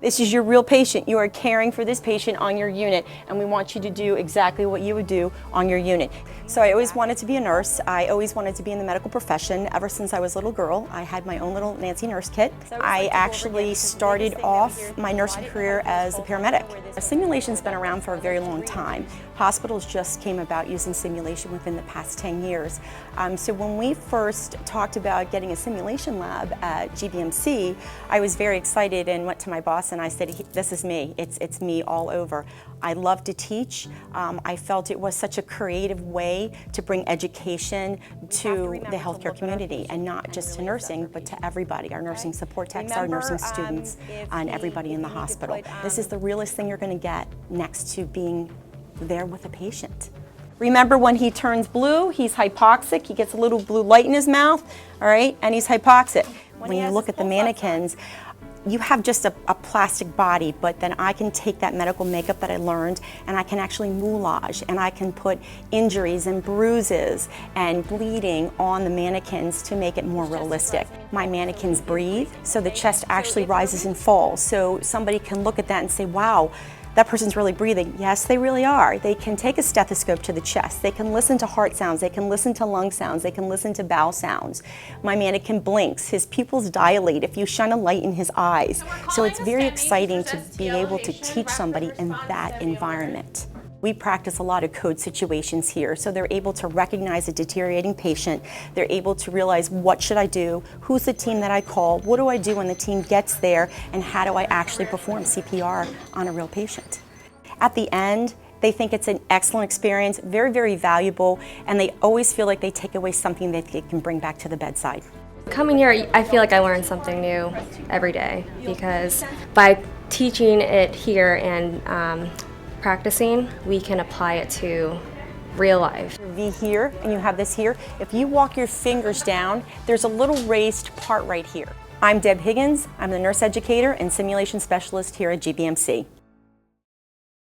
This is your real patient. You are caring for this patient on your unit, and we want you to do exactly what you would do on your unit. So I always wanted to be a nurse. I always wanted to be in the medical profession. Ever since I was a little girl, I had my own little Nancy nurse kit. I actually started off my nursing career as a paramedic. Simulation's been around for a very long time. Hospitals just came about using simulation within the past 10 years. So when we first talked about getting a simulation lab at GBMC, I was very excited and went to my boss and I said, this is me, it's me all over. I love to teach. I felt it was such a creative way to bring education to the healthcare community, and not just to nursing, but to everybody, our nursing support techs, our nursing students, and everybody in the hospital. This is the realest thing you're going to get next to being there with a patient. Remember, when he turns blue, he's hypoxic. He gets a little blue light in his mouth, all right, and he's hypoxic. When you look at the mannequins, you have just a plastic body, but then I can take that medical makeup that I learned and I can actually moulage, and I can put injuries and bruises and bleeding on the mannequins to make it more realistic. My mannequins breathe, so the chest actually rises and falls. So somebody can look at that and say, wow, that person's really breathing. Yes, they really are. They can take a stethoscope to the chest. They can listen to heart sounds. They can listen to lung sounds. They can listen to bowel sounds. My mannequin blinks. His pupils dilate if you shine a light in his eyes. So it's very exciting to be able to teach somebody in that environment. We practice a lot of code situations here, so they're able to recognize a deteriorating patient. They're able to realize, what should I do? Who's the team that I call? What do I do when the team gets there? And how do I actually perform CPR on a real patient? At the end, they think it's an excellent experience, very, very valuable, and they always feel like they take away something that they can bring back to the bedside. Coming here, I feel like I learn something new every day, because by teaching it here and practicing, we can apply it to real life. V here, and you have this here. If you walk your fingers down, there's a little raised part right here. I'm Deb Higgins. I'm the nurse educator and simulation specialist here at GBMC.